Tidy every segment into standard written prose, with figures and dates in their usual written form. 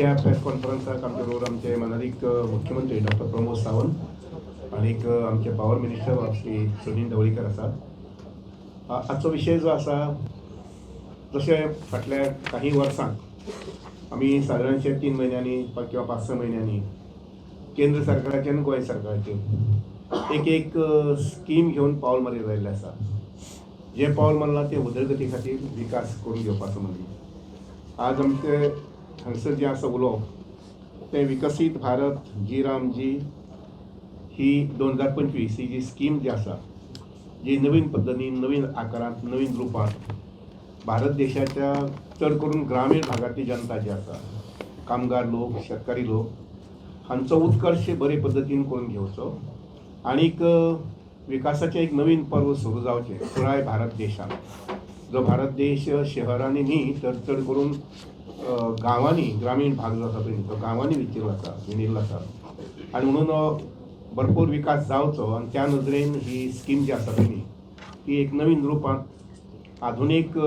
या प्रेस कॉन्फरन्साक आमचे बरोबर आमचे माननीय मुख्यमंत्री डॉक्टर प्रमोद सावंत आणि आमचे पॉवर मिनिस्टर श्री सुनील ढवळीकर आसात. आजचो विषय जो आसा, जशे फाटल्या काही वर्सांक आमी सादारणशे 3 महिन्यांनी किंवा 5-6 महिन्यांनी केंद्र सरकाराचे आणि गोंय सरकाराचे एक स्कीम घेवन पावल मारीत राहिल्ले आसा. जे पावल मारलां ते उदरगती खातीर विकास करून घेवपाचो म्हणून. आज आमचे हांगसर जे आसा उलोवप ते विकसीत भारत जी रामजी ही 2025 ही जी स्कीम जी आसा, जी नवीन पद्धतीन नवीन आकारांत नवीन रुपांत भारत देशाच्या चड करून ग्रामीण भागातली जनता जी आसा, कामगार लोक शेतकारी लोक हांचो उत्कर्श बरे पद्धतीन करून घेवचो आनीक विकासाचें एक नवीन पर्व सुरू जावचें पुराय भारत देशांत. जो भारत देश शहरांनी न्ही तर चड करून गांवांनी ग्रामीण भाग जो आसा पळय तो गांवांनी विणिल्लो आसा आनी म्हणून भरपूर विकास जावचो. आनी त्या नदरेन ही स्कीम जी आसा पळय ती एक नवीन रुपांत आधुनीक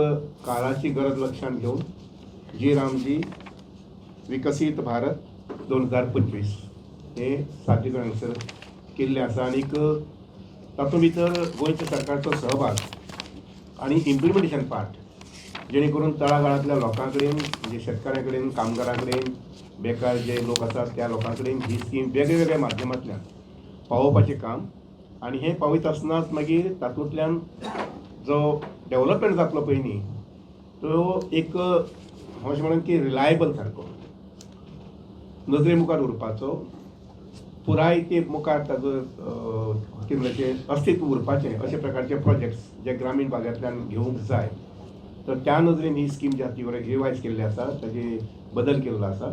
काळाची गरज लक्षांत घेवन जी रामजी विकसीत भारत 2025 हे सादरीकरण हांगसर केल्लें आसा. आनीक तातूंत भितर गोंयच्या सरकारचो सहभाग आनी इम्प्लिमेंटेशन पार्ट जेणे करून तळागाळांतल्या लोकां कडेन म्हणजे शेतकाऱ्यां कडेन कामगारां कडेन बेकार जे लोक आसात त्या लोकां कडेन ही स्कीम वेगळ्या माध्यमांतल्यान पावोवपाचें काम. आनी हें पावयता आसतनाच मागीर तातूंतल्यान जो डेव्हलपमेंट जातलो पळय न्ही तो एक अशें म्हणून की रिलायबल सारको नजरे मुखार उरपाचो, पुराय ते मुखार ताजो केंद्राचें अस्तित्व उरपाचें अशे प्रकारचे प्रोजेक्ट्स जे ग्रामीण भागांतल्यान घेवंक जाय. तर त्या नजरेन ही स्कीम जी आसा ती रिवायज केल्ली आसा, ताजे बदल केल्लो आसा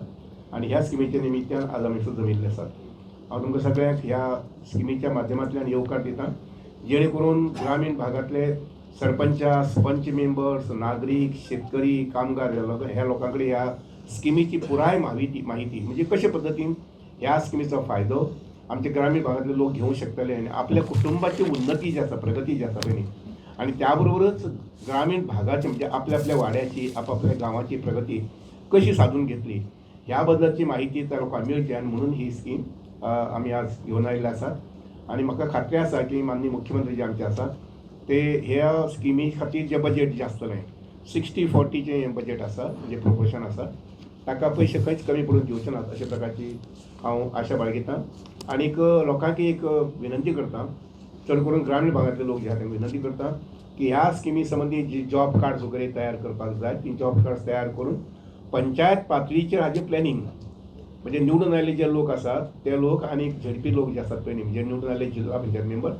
आनी ह्या स्किमीच्या निमित्यान आज आमी सुद्दां जमिल्ले आसात. हांव तुमकां सगळ्यांक ह्या स्किमीच्या माध्यमांतल्यान येवकार दिता जेणे करून ग्रामीण भागांतले सरपंच मेंबर्स नागरीक शेतकरी कामगार ह्या लोकां कडेन ह्या स्किमीची पुराय माहिती म्हणजे कशे पद्दतीन ह्या स्किमीचो फायदो आमचे ग्रामीण भागांतले लोक घेवंक शकतले आनी आपल्या कुटुंबाची उन्नती जी आसा प्रगती जी आसा पळय आणि त्याबरोबरच ग्रामीण भागाची म्हणजे आपल्या वाड्याची आपापल्या गांवाची प्रगती कशी साधून घेतली ह्या बद्दलची माहिती त्या लोकांक मेळची आनी म्हणून ही स्कीम आमी आज घेवन आयिल्ले आसात. आनी म्हाका खात्री आसा की माननीय मुख्यमंत्री जे आमचे आसात ते ह्या स्किमी खातीर जे बजेट जे आसतलें 60-40 जें बजेट आसा म्हणजे प्रोपोर्शन आसा ताका पयशे खंयच कमी पडून दिवचे नात अशा प्रकारची हांव आशा बाळगितां. आनीक लोकांक एक विनंती करतां, चड करून ग्रामीण भागांतले लोक जे आसा तांकां विनंती करता की ह्या स्किमी संबंधी जी जॉब कार्ड्स वगैरे तयार करपाक जाय ती जॉब कार्ड्स तयार करून पंचायत पातळीचेर हाजें प्लॅनिंग म्हणजे निवडून आयिल्ले जे लोक आसात ते लोक आनी झडपी लोक जे आसात पळय न्ही म्हणजे निवडून आयिल्ले जिल्हा पंचायत मेंबर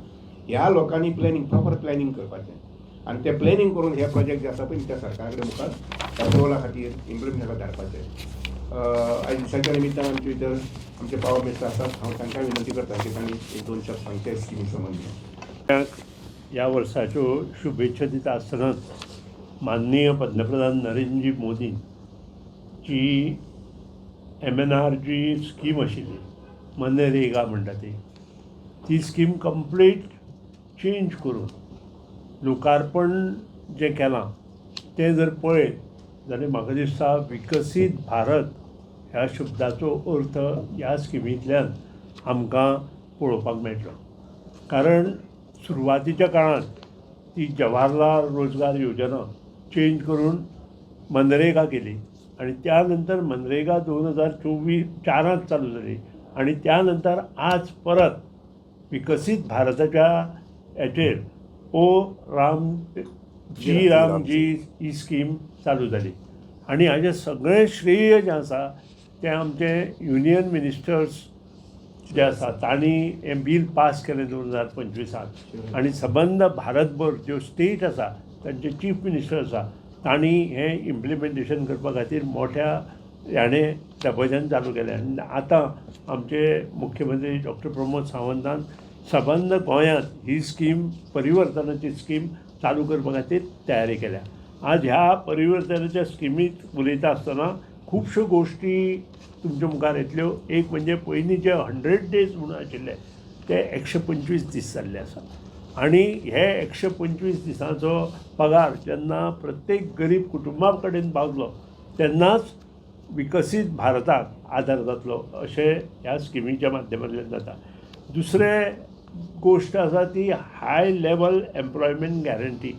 ह्या लोकांनी प्रॉपर प्लॅनिंग करपाचें आनी तें प्लॅनिंग करून हे प्रोजेक्ट जे आसा पळय त्या सरकारा कडेन मुखार अप्रुवला खातीर इम्प्लिमेंटेशनाक धाडपाचें. आयज दिसाच्या निमित्तान आमचे भितर आमचे पावर मिनिस्टर आसात, हांव तांकां विनंती करता की तांणी 1-2 शब्द सांगचे स्किमी संबंधी. या वर्साच्यो शुभेच्छा दिता आसतनाच माननीय पंतप्रधान नरेंद्रजी मोदी जी MNR जी स्कीम आशिल्ली मनरेगा म्हणटा ती स्कीम कंप्लीट चेंज करून लोकार्पण जें केलां तें जर पळयत जाल्यार म्हाका दिसता विकसीत भारत ह्या शब्दाचो अर्थ ह्या स्किमींतल्यान आमकां पळोवपाक मेळटलो. कारण सुरवातीच्या काळांत ती जवाहरलाल रोजगार योजना चेंज करून मनरेगा केली आणि त्यानंतर मनरेगा 2004 चालू जाली आणि त्यानंतर आज परत विकसीत भारताच्या हाचेर रामजी ही स्कीम चालू जाली आणि हाजें सगळें श्रेय जें आसा तें आमचे युनियन मिनिस्टर्स जे आसा तांणी हें बील पास केलें 2025 आनी सबंद भारतभर ज्यो स्टेट आसा तांचे चीफ मिनिस्टर आसा तांणी हें इम्प्लिमेंटेशन करपा खातीर मोठ्या हाणें दबाज्यान चालू केलें. आनी आतां आमचे मुख्यमंत्री डॉक्टर प्रमोद सावंतान सबंद गोंयांत ही स्कीम परिवर्तनाची स्कीम चालू करपा खातीर तयारी केल्या. आज ह्या परिवर्तनाच्या स्किमींत उलयता आसतना खुबश्यो गोश्टी तुमच्या मुखार येतल्यो. एक म्हणजे पयलीं जे 100 days म्हणून आशिल्ले ते 125 दीस जाल्ले आसा आणि हे 125 दिसांचो पगार जेन्ना प्रत्येक गरीब कुटुंबा कडेन पावतलो तेन्नाच विकसीत भारताक आदार जातलो अशें ह्या स्किमीच्या माध्यमांतल्यान जाता. दुसरें गोश्ट आसा ती हाय लेवल एम्प्लॉयमेंट गॅरंटी.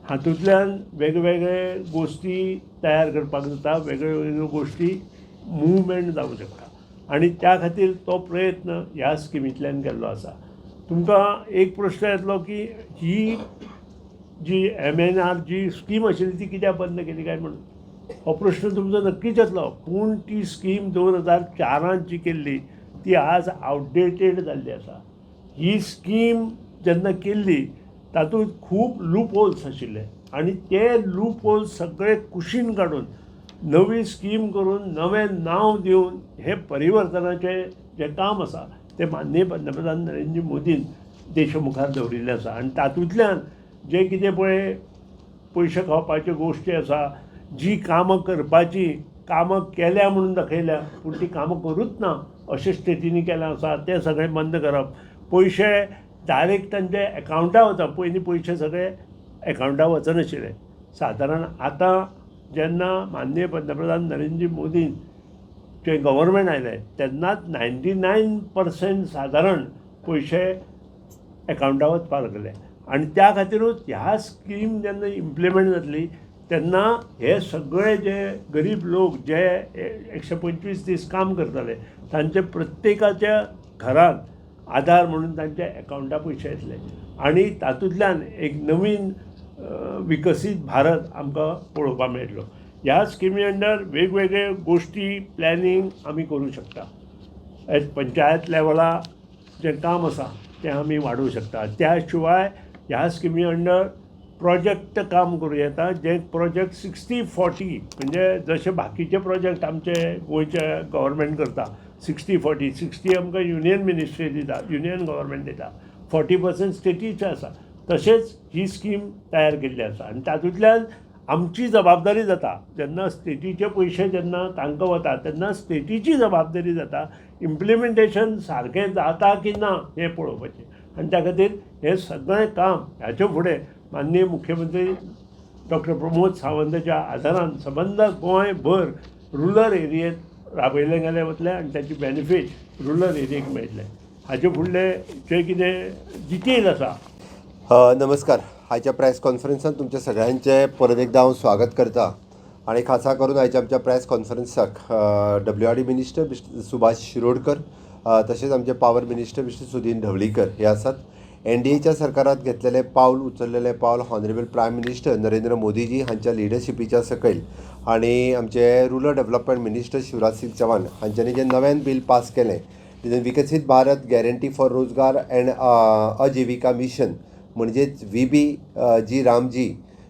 हातूंतल्यान वेगवेगळे गोश्टी तयार करपाक जाता, वेगळ्यो गोश्टी मुवमेंट जावंक शकता आनी त्या खातीर तो प्रयत्न ह्या स्किमींतल्यान केल्लो आसा. तुमकां एक प्रश्न येतलो की ही जी MNR जी स्कीम आशिल्ली ती कित्याक बंद केली काय म्हणून. हो प्रश्न तुमचो नक्कीच येतलो, पूण ती स्कीम 2004 जी केल्ली ती आज आउटडेटेड जाल्ली आसा. ही स्कीम जेन्ना केल्ली तातूंत खूब लूप होल्स आशिल्ले आनी ते लूप होल्स सगळे कुशीन काडून नवी स्कीम करून नवें नांव दिवन हे परिवर्तनाचें जें काम आसा तें माननीय पंतप्रधान नरेंद्र मोदीन देशा मुखार दवरिल्लें आसा. आनी तातूंतल्यान जें कितें पळय पयशे खावपाच्यो गोश्टी आसा, जी कामां करपाची कामां केल्या म्हणून दाखयल्या पूण ती कामां करूच ना अशें स्टेटींनी केलें आसा, तें सगळें बंद करप. पयशे डायरेक्ट तांचे एकावंटां वता. पयलीं पयशे सगळे एकावंटां वचनाशिल्ले. सादारण आतां जेन्ना माननीय पंतप्रधान नरेंद्र मोदीन जे गव्हर्मेंट आयलें तेन्नाच 99% सादारण पयशे एकावंटां वचपाक लागले. आनी त्या खातीरूच ह्या स्कीम जेन्ना इम्प्लिमेंट जातली तेन्ना हे सगळे जे गरीब लोक जे 125 दीस काम करताले तांचे प्रत्येकाच्या घरांत आधार म्हणून तांच्या एकावंटा पयशे येतले आनी तातूंतल्यान एक नवीन विकसीत भारत आमकां पळोवपाक मेळटलो. ह्या स्किमी अंडर वेगवेगळे गोश्टी प्लॅनिंग आमी करूं शकता. पंचायत लेवला जें काम आसा तें आमी वाडोवंक शकता. त्या शिवाय ह्या स्किमी अंडर प्रोजेक्ट काम करूं येता, जे प्रोजेक्ट 60-40 म्हणजे जशे बाकीचे प्रोजेक्ट आमचे गोंयचे गव्हर्मेंट करता 60-40. 60 आमकां युनियन मिनिस्ट्री दिता, युनियन गव्हर्मेंट दिता, 40% स्टेटीचे आसा. तशेंच ही स्कीम तयार केल्ली आसा आनी तातूंतल्यान आमची जबाबदारी जाता. जेन्ना स्टेटीचे पयशे जेन्ना तांकां वता तेन्ना स्टेटीची जबाबदारी जाता इम्प्लिमेंटेशन सारकें जाता की ना हें पळोवपाचें. आनी त्या खातीर हें सगळें काम ह्याचे फुडें माननीय मुख्यमंत्री डॉक्टर प्रमोद सावंताच्या आदारान संबंद गोंयभर रुरल एरियेंत राबयलें गेलें वतलें आनी ताची बेनिफीट रुरल एरियेक मेळटलें. हाचे फुडले जे कितें डिटेल आसा. नमस्कार. आयच्या प्रेस कॉन्फरन्सात तुमच्या सगळ्यांचे परत एकदा हांव स्वागत करता आनी खासा करून आयच्या आमच्या प्रेस कॉन्फरन्साक WRD minister mister Subhash Shirodkar, तशेंच आमचे power minister mister Sudin Dhavalikar हे आसात. NDAच्या सरकारात घेतलेले पावल, उचललेले पावल honourable prime minister Narendra Modiji हांच्या लिडरशिपीच्या सकयल आनी आमचे rural development minister Shivraj Singh Chouhan हांच्यांनी जें नवें बिल पास केलें तितून विकसीत भारत गॅरंटी फॉर रोजगार अँड आजीविका मिशन म्हणजेच VBG रामजी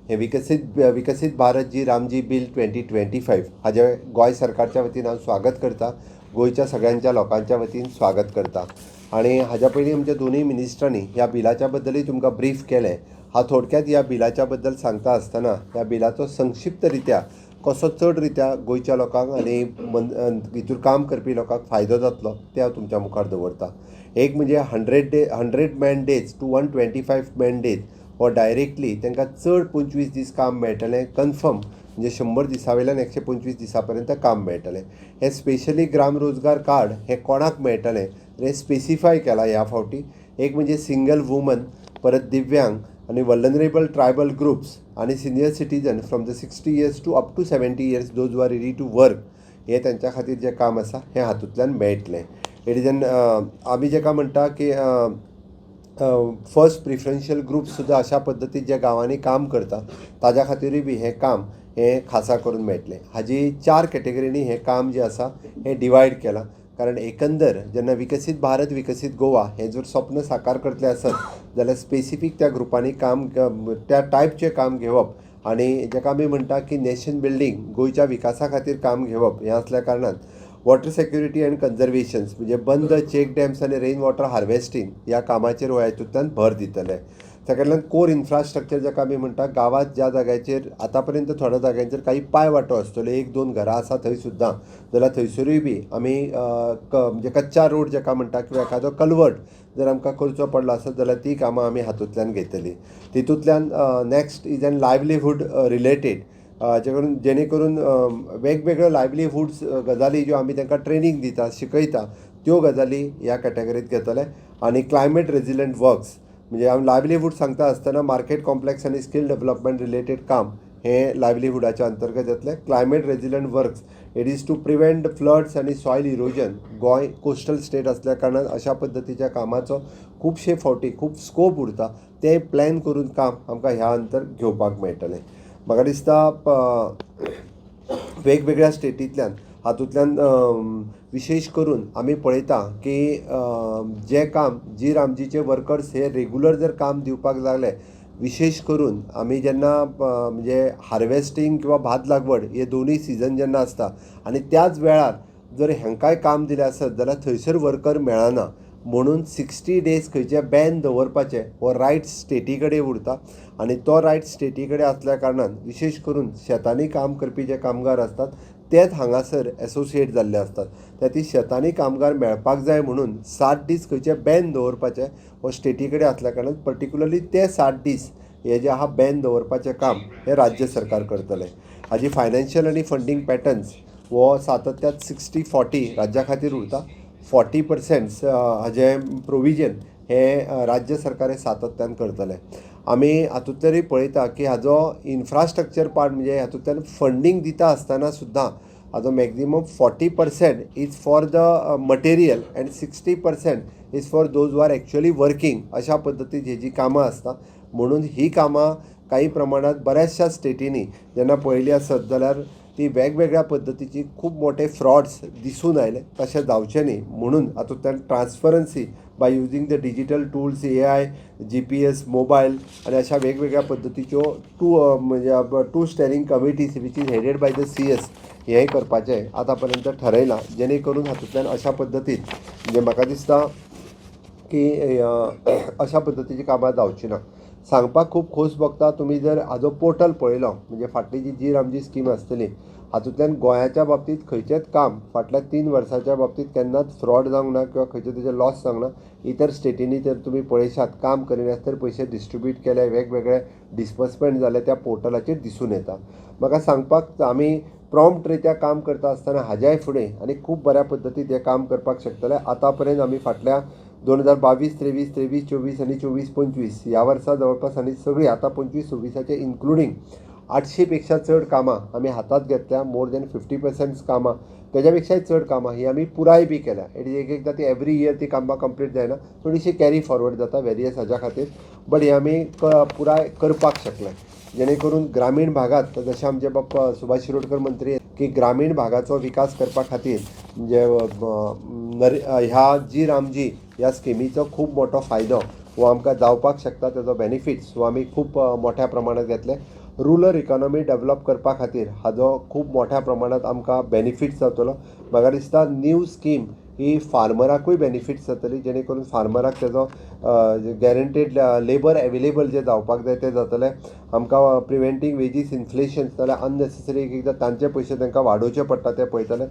हे विकसीत भारत जी रामजी बिल 2025 हाजे गोंय सरकारच्या वतीन हांव स्वागत करता, गोंयच्या सगळ्यांच्या लोकांच्या वतीन स्वागत करता. आणि हाज्या पयलीं आमच्या दोनूय मिनिस्टरांनी ह्या बिलाच्या बद्दलूय तुमकां ब्रीफ केलें. हांव थोडक्यात ह्या बिलाच्या बद्दल सांगता आसतना ह्या बिलाचो संक्षिप्त रित्या कसो चड रित्या गोंयच्या लोकांक आनी हितूर काम करपी लोकांक फायदो जातलो तें हांव तुमच्या मुखार दवरतां. एक म्हणजे 100 मॅनडेज टू 125 मॅनडेज हो डायरेक्टली तांकां चड 25 दीस काम मेळटलें कन्फर्म, म्हणजे 100 दिसां वयल्यान 125 दिसां पर्यंत काम मेळटलें. हें स्पेशली ग्राम रोजगार कार्ड हें कोणाक मेळटलें हें स्पेसिफाय केलां ह्या फावटी. एक म्हणजे सिंगल वुमन, परत दिव्यांग आनी वल्नरेबल ट्रायबल ग्रुप्स आनी senior citizen from the 60 years to up to 70 years those who are ready to work हें तांच्या खातीर जें काम आसा हें हातूंतल्यान मेळटलें. इट इज आमी जेका म्हणटा की फर्स्ट प्रिफरन्शियल ग्रुप सुद्दां अशा पद्दतीन जे गांवांनी काम करता ताज्या खातीरूय बी हें काम हें खासा करून मेळटलें. हाजी 4 कॅटेगरीनी हें काम जें आसा हें डिवायड केलां. कारण एकंदर जेन्ना विकसीत भारत विकसीत गोवा हें जर स्वप्न साकार करतलें आसत जाल्यार स्पेसिफीक त्या ग्रुपांनी काम त्या टायपचें काम घेवप आनी जेका आमी म्हणटा की नेशन बिल्डींग गोंयच्या विकासा खातीर काम घेवप हें आसल्या कारणान वॉटर सेक्युरिटी अँड कन्जर्वेशन्स म्हणजे बंद चेक डॅम्स आनी रेन वॉटर हार्वेस्टींग ह्या कामाचेर हो हातूंतल्यान भर दितले. ताका कोर इन्फ्रास्ट्रक्चर जाका आमी म्हणटा गांवांत ज्या जाग्याचेर आतां पर्यंत थोड्या जाग्यांचेर काही पांय वाटो आसतल्यो, 1-2 घरां आसा थंय सुद्दां, जाल्यार थंयसरूय बी आमी म्हणजे कच्चा रोड जाका म्हणटा किंवा एखादो कल्वर्ट जर आमकां करचो पडलो आसत जाल्यार ती कामां आमी हातूंतल्यान घेतली. तितूंतल्यान next is an livelihood related जेणे करून वेगवेगळ्यो लायव्हलीहुड्स गजाली ज्यो आमी तांकां ट्रेनींग दिता शिकयता त्यो गजाली ह्या कॅटेगरींत घेतले. आनी क्लायमेट रेजिलंट वर्क्स म्हणजे हांव लायव्हलीहूड सांगता आसतना मार्केट कॉम्प्लेक्स आनी स्कील डेव्हलपमेंट रिलेटेड काम हे लायव्हलीहुडाच्या अंतर्गत येतले. Climate resilient works it is to prevent floods आनी soil erosion. Goem coastal state असल्या कारणान अशा पद्दतीच्या कामाचो खुबशे फावटी खूब स्कोप उरता. ते प्लॅन करून काम आमकां ह्या अंतर घेवपाक मेळटलें. म्हाका दिसता वेगवेगळ्या स्टेटींतल्यान हातूंतल्यान विशेश करून आमी पळयता की जे काम जी रामजीचे वर्कर्स हे रेगुलर जर काम दिवपाक लागले, विशेष करून आमी जेन्ना म्हणजे हार्वेस्टींग किंवा भात लागवड हे दोनूय सिजन जेन्ना आसता आनी त्याच वेळार जर हेंकाय काम दिलें आसत जाल्यार थंयसर वर्कर मेळना. म्हणून 60 days खंयचे बॅन दवरपाचे हो रायट स्टेटी कडेन उरता. आनी तो रायट स्टेटी कडेन आसल्या कारणान विशेष करून शेतांनी काम करपी जे कामगार आसतात तेच हांगासर एसोसिएट जाल्ले असतात. त्या ती शेतांनी कामगार मेळपाक जाय म्हणून 7 दीस खंयचे बॅन दवरपाचे हो स्टेटी कडेन आसल्या कारणान पर्टिक्युलरली ते 7 दीस हे जे आहा बॅन दवरपाचें काम हे राज्य सरकार करतले. हाजी फायनान्शियल आनी फंडींग पॅटर्न्स हो सातत्यात 60-40 राज्या खातीर उरता. 40% हाजें प्रोविजन हे राज्य सरकार हे सातत्यान करतले. आमी हातूंतल्यानूय पळयता की हाजो इन्फ्रास्ट्रक्चर पार्ट म्हणजे हातूंतल्यान फंडींग दिता आसतना सुद्दां हाजो maximum 40% is for the material and 60% is for those who are actually working. अशा पद्दतीन ही जी कामां आसता. म्हणून ही कामां काही प्रमाणात बऱ्याचशा स्टेटींनी जेन्ना पळयली आसत जाल्यार ती वेगवेगळ्या पद्दतीची खूब मोठे फ्रॉड्स दिसून आयले. तशें जावचें न्ही म्हणून हातूंतल्यान transparency by using the digital tools AI GPS mobile आनी अशा वेगवेगळ्या पद्दतीच्यो to steering committees which is headed by the CS हेंय करपाचें आतां पर्यंत थारायलां. जेणे करून हातूंतल्यान अशा पद्दतीन म्हणजे म्हाका दिसता की अशा पद्दतीची कामां जावची ना. सांगपाक खूब खोस भोगता. तुमी जर हाजो पोर्टल पळयलो म्हणजे फाटली जी रामजी स्कीम आसतली हातूंतल्यान गोंयाच्या बाबतींत खंयचेंच काम फाटल्या 3 वर्साच्या बाबतींत केन्नाच फ्रॉड जावंक ना किंवा खंयचें तेजें लॉस जावंक ना. इतर स्टेटींनी जर तुमी पळयशात काम करिनासतना पयशे डिस्ट्रिब्यूट केले, वेगवेगळे डिस्बर्समेंट जाले त्या पोर्टलाचेर दिसून येता. म्हाका सांगपाक आमी प्रॉम्प्ट रित्या काम करता आसतना हाज्याय फुडें आनी खूब बऱ्या पद्दतीन हें काम करपाक शकतले. आतां पर्यंत आमी फाटल्या 2022-23, 23-24 आनी 24-25 ह्या वर्सा जवळपास आनी सगळीं आतां 25-26 इन्क्लुडींग 800 पेक्षा चड कामां आमी हातांत घेतल्या. मोर दॅन 50% कामां तेज्या पेक्षाय चड कामां ही आमी पुराय बी केल्या. एकदां ती एवरी इयर ती कामां कंप्लीट जायना, थोडीशी कॅरी फॉरवर्ड जाता वेरियस हाज्या खातीर. बट ही आमी पुराय करपाक शकले. जेणे करून ग्रामीण भागात जशें आमचे बाब सुभाष शिरोडकर मंत्री की ग्रामीण भागाचो विकास करपा खातीर म्हणजे ह्या जी रामजी ह्या स्किमीचो खूब मोठो फायदो हो आमकां जावपाक शकता. तेजो बेनिफिट्स हो आमी खूब मोठ्या प्रमाणांत घेतले. रुरल इकॉनॉमी डेव्हलप करपा खातीर हाजो खूब मोठ्या प्रमाणांत आमकां बेनिफिट्स जातलो. म्हाका दिसता न्यू स्कीम ही फार्मराकूय बेनिफिट्स जातली. जेणे करून फार्मराक तेजो गॅरंटेड लेबर एवेलेबल जे जावपाक जाय ते जातले. आमकां प्रिवेंटींग वेजीस इन्फ्लेशन जाल्यार अननेसेसरी एकदां तांचे पयशे तांकां वाडोवचे पडटा ते पळयतले.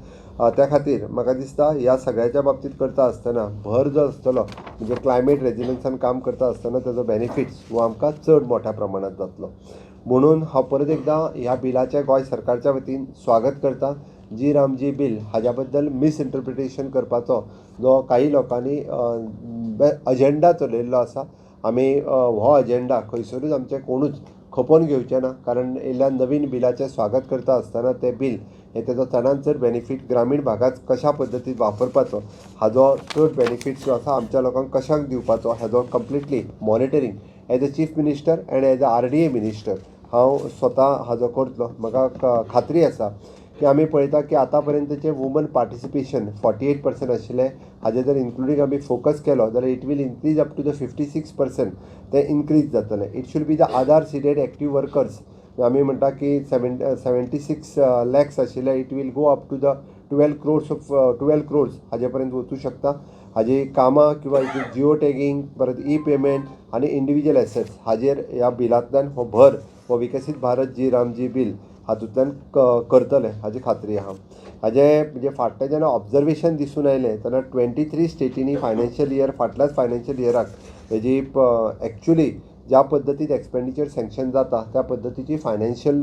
त्या खातीर म्हाका दिसता ह्या सगळ्याच्या बाबतींत करता आसतना भर जो आसतलो म्हणजे क्लायमेट रेजिलन्सान काम करता आसतना तेजो बेनिफिट्स हो आमकां चड मोठ्या प्रमाणांत जातलो. म्हणून हांव परत एकदां ह्या बिलाचें गोंय सरकारच्या वतीन स्वागत करता. जी रामजी बील हाज्या बद्दल मिसइंटरप्रिटेशन करपाचो जो काही लोकांनी अजेंडा चलयल्लो आसा. आमी हो अजेंडा खंयसरूच आमचें कोणूच खपोवन घेवचें ना. कारण येयल्ल्या नवीन बिलाचें स्वागत करता आसतना तें बील हे तेजो चडांत चड बेनिफीट ग्रामीण भागात कशा पद्दतीन वापरपाचो हाजो चड बेनिफीट जो आसा आमच्या लोकांक कशाक दिवपाचो हाजो completely monitoring as a chief minister and as a RDA minister हांव स्वता हाजो करतलो. म्हाका खात्री आसा की आमी पळयता की आतां पर्यंतचें वुमन पार्टिसिपेशन 48% आशिल्लें. हाजें जर इन्क्लुडींग आमी फोकस केलो जाल्यार it will increase up to the 56% ते इन्क्रीज जातलें. It should be the Aadhaar seeded active workers. आमी म्हणटा की 76 lakhs आशिल्ले it will go up to the 12 crores हाजे पर्यंत वचूं शकता. हाजी कामां किंवा जिओ टॅगिंग परत पेमेंट आनी इंडिविज्युअल एसेट्स हाजेर ह्या बिलांतल्यान हो भर हो विकसीत भारत जी रामजी बील हातूंतल्यान करतले हाजी खात्री आहा. हाजें म्हणजे फाटलें जेन्ना ऑब्जर्वेशन दिसून आयलें जाल्यार 23 स्टेटींनी फायनान्शियल इयर फाटल्याच फायनान्शियल इयराक हेजी एक्च्युली ज्या पद्दतीन एक्सपेंडिचर सँक्शन जाता त्या पद्दतीची फायनान्शियल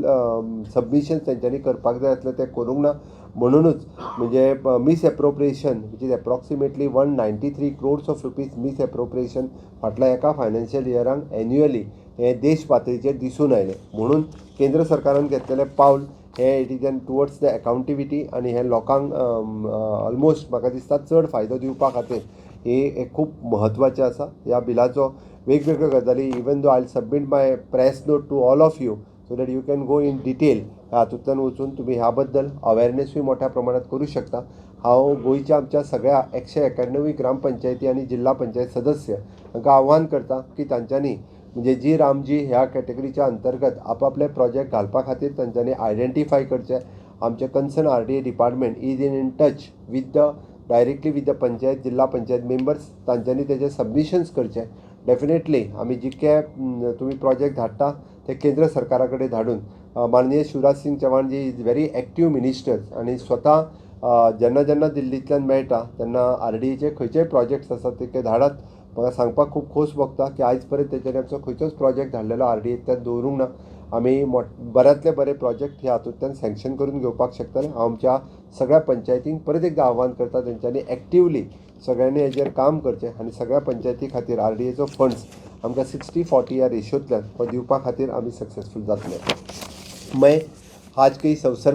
सबमिशन तेंच्यांनी करपाक जाय आसलें तें करूंक ना. म्हणूनच म्हणजे miss appropriation which is approximately 193 crores of rupees miss appropriation फाटल्या एका फायनान्शियल इयरांक एन्युअली हे देश पातळीचेर दिसून आयलें. म्हणून केंद्र सरकारान घेतलेलें पावल हे it is an towards the accountability आनी हे लोकांक ऑलमोस्ट म्हाका दिसता चड फायदो दिवपा खातीर हे खूब म्हत्वाचें आसा. ह्या बिलाचो वेगवेगळ्यो गजाली even though I submit my press note to all of you so that you can go in detail. हातूंतल्यान वचून तुम्ही ह्या बद्दल अवेरनेसूय मोठ्या प्रमाणात करू शकता. हांव गोंयच्या आमच्या सगळ्या 191 ग्रामपंचायती आनी जिल्हा पंचायत सदस्य हांकां आव्हान करता की तांच्यांनी म्हणजे जी रामजी ह्या कॅटेगरीच्या अंतर्गत आपापले प्रोजेक्ट घालपा खातीर तांच्यांनी आयडेंटिफाय करचे. आमचे concern RDA department is in touch with the directly with the panchayat जिल्हा पंचायत मेंबर्स. तांच्यांनी तेजे सबमिशन्स करचे. डेफिनेटली आमी जितके तुम्ही प्रोजेक्ट धाडटा ते केंद्र सरकारा कडेन धाडून माननीय शिवराज सिंग चौहान जी इज व्हेरी एक्टीव मिनिस्टर आनी स्वता जेन्ना जेन्ना दिल्लींतल्यान मेळटा तेन्ना RDAचे खंयचेय प्रोजेक्ट्स आसात ते धाडात. म्हाका सांगपाक खूब खोस भोगता की आयज पर्यंत तेच्यानी आमचो खंयचोच प्रोजेक्ट धाडलेलो RDAंतल्यान दवरूंक ना. आमी बऱ्यांतले बरे प्रोजेक्ट हे हातूंतल्यान सँक्शन करून घेवपाक शकतले. हांव आमच्या सगळ्या पंचायतींक परत एकदा आव्हान करता तेंच्यांनी एक्टिवली सगळ्यांनी हेजेर काम करचें आनी सगळ्या पंचायती खातीर RDAचो फंड्स आमकां 60-40 ह्या रेशोंतल्यान दिवपा खातीर आमी सक्सेसफूल जातले. मैं आज के इस अवसर